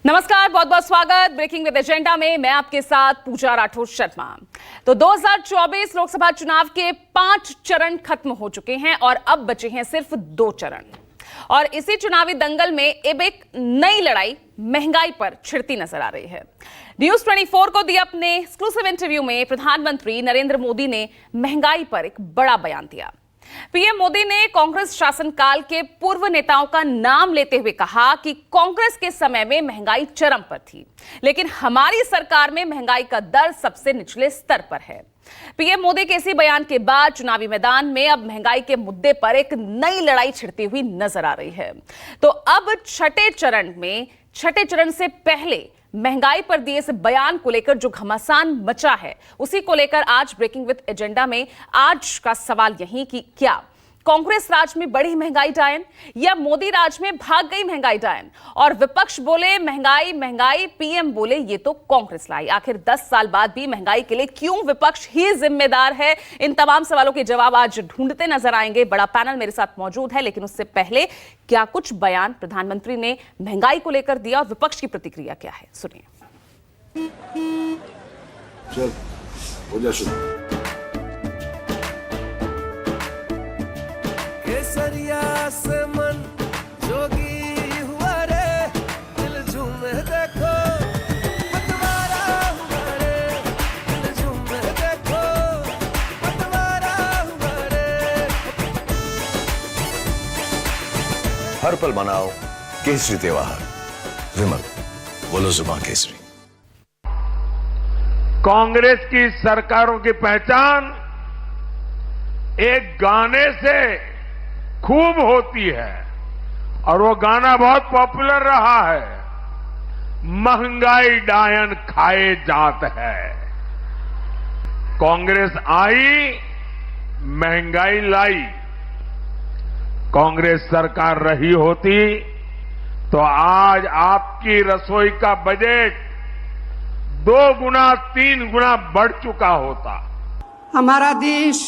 नमस्कार, बहुत बहुत स्वागत ब्रेकिंग विद एजेंडा में। मैं आपके साथ पूजा राठौर शर्मा। तो 2024 लोकसभा चुनाव के 5 चरण खत्म हो चुके हैं और अब बचे हैं सिर्फ 2 चरण। और इसी चुनावी दंगल में अब एक नई लड़ाई महंगाई पर छिड़ती नजर आ रही है। न्यूज 24 को दिए अपने एक्सक्लूसिव इंटरव्यू में प्रधानमंत्री नरेंद्र मोदी ने महंगाई पर एक बड़ा बयान दिया। पीएम मोदी ने कांग्रेस शासनकाल के पूर्व नेताओं का नाम लेते हुए कहा कि कांग्रेस के समय में महंगाई चरम पर थी, लेकिन हमारी सरकार में महंगाई का दर सबसे निचले स्तर पर है। पीएम मोदी के इसी बयान के बाद चुनावी मैदान में अब महंगाई के मुद्दे पर एक नई लड़ाई छिड़ती हुई नजर आ रही है। तो अब छठे चरण से पहले महंगाई पर दिए इस बयान को लेकर जो घमासान मचा है, उसी को लेकर आज ब्रेकिंग विद एजेंडा में आज का सवाल यही कि क्या कांग्रेस राज में बढ़ी महंगाई डायन या मोदी राज में भाग गई महंगाई डायन। और विपक्ष बोले महंगाई महंगाई, पीएम बोले ये तो कांग्रेस लाई। आखिर 10 साल बाद भी महंगाई के लिए क्यों विपक्ष ही जिम्मेदार है? इन तमाम सवालों के जवाब आज ढूंढते नजर आएंगे। बड़ा पैनल मेरे साथ मौजूद है, लेकिन उससे पहले क्या कुछ बयान प्रधानमंत्री ने महंगाई को लेकर दिया और विपक्ष की प्रतिक्रिया क्या है, सुनिए। केसरिया से मन जोगी हुआ रे, दिल झूमे देखो पतवारा हुआ रे, दिल झूमे देखो पतवारा हुआ रे। हर पल मनाओ केसरी त्योहार। विमल, बोलो जुबान केसरी। कांग्रेस की सरकारों की पहचान एक गाने से खूब होती है और वो गाना बहुत पॉपुलर रहा है, महंगाई डायन खाए जात है। कांग्रेस आई, महंगाई लाई। कांग्रेस सरकार रही होती तो आज आपकी रसोई का बजट 2 गुना 3 गुना बढ़ चुका होता। हमारा देश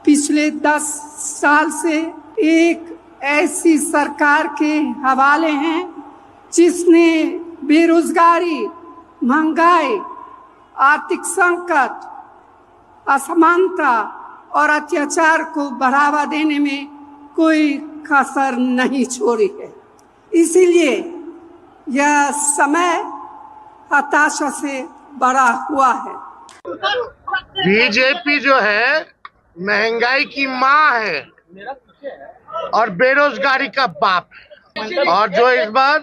पिछले 10 साल से एक ऐसी सरकार के हवाले हैं जिसने बेरोजगारी, महंगाई, आर्थिक संकट, असमानता और अत्याचार को बढ़ावा देने में कोई कसर नहीं छोड़ी है। इसीलिए यह समय हताशा से भरा हुआ है। बीजेपी जो है महंगाई की मां है और बेरोजगारी का बाप है। और जो इस बार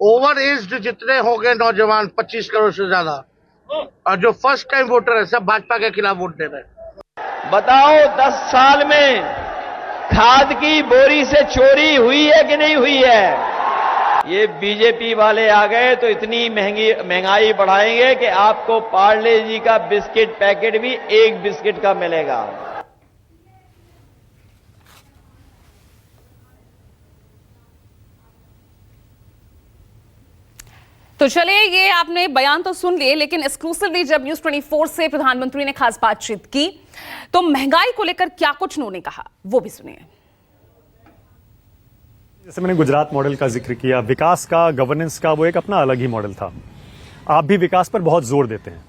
ओवर एज्ड जितने हो गए नौजवान 25 करोड़ से ज्यादा, और जो फर्स्ट टाइम वोटर है, सब भाजपा के खिलाफ वोट दे रहे हैं। बताओ 10 साल में खाद की बोरी से चोरी हुई है कि नहीं हुई है? ये बीजेपी वाले आ गए तो इतनी महंगाई बढ़ाएंगे कि आपको पार्ले जी का बिस्किट पैकेट भी 1 बिस्किट का मिलेगा। तो चलिए, ये आपने बयान तो सुन लिए, लेकिन एक्सक्लूसिवली जब न्यूज 24 से प्रधानमंत्री ने खास बातचीत की तो महंगाई को लेकर क्या कुछ उन्होंने कहा, वो भी सुनिए। जैसे मैंने गुजरात मॉडल का जिक्र किया, विकास का, गवर्नेंस का, वो एक अपना अलग ही मॉडल था। आप भी विकास पर बहुत जोर देते हैं,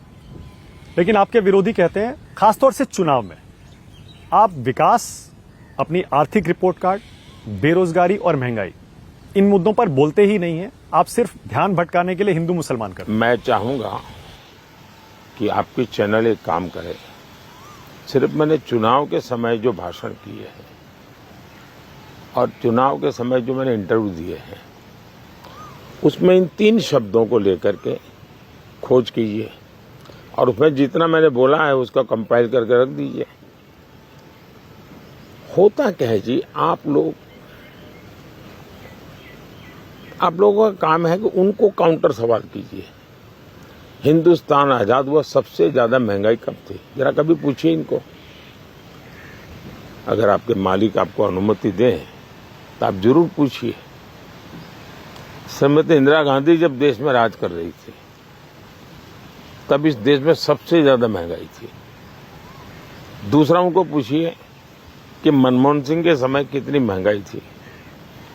लेकिन आपके विरोधी कहते हैं, खासतौर से चुनाव में, आप विकास, अपनी आर्थिक रिपोर्ट कार्ड, बेरोजगारी और महंगाई, इन मुद्दों पर बोलते ही नहीं है। आप सिर्फ ध्यान भटकाने के लिए हिंदू मुसलमान करते हैं। मैं चाहूंगा कि आपकी चैनल एक काम करे। सिर्फ मैंने चुनाव के समय जो भाषण किए हैं और चुनाव के समय जो मैंने इंटरव्यू दिए हैं, उसमें इन 3 शब्दों को लेकर के खोज कीजिए और उसमें जितना मैंने बोला है उसका कंपाइल करके रख दीजिए। होता क्या है जी, आप लोगों का काम है कि उनको काउंटर सवाल कीजिए। हिंदुस्तान आजाद हुआ, सबसे ज्यादा महंगाई कब थी? जरा कभी पूछिए इनको। अगर आपके मालिक आपको अनुमति दें तो आप जरूर पूछिए। श्रीमती इंदिरा गांधी जब देश में राज कर रही थी तब इस देश में सबसे ज्यादा महंगाई थी। दूसरा उनको पूछिए कि मनमोहन सिंह के समय कितनी महंगाई थी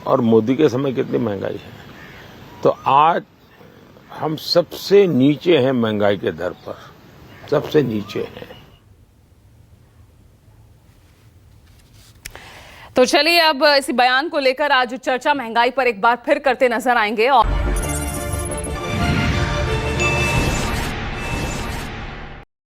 और मोदी के समय कितनी महंगाई है। तो आज हम सबसे नीचे हैं महंगाई के दर पर, सबसे नीचे हैं। तो चलिए अब इसी बयान को लेकर आज चर्चा महंगाई पर एक बार फिर करते नजर आएंगे और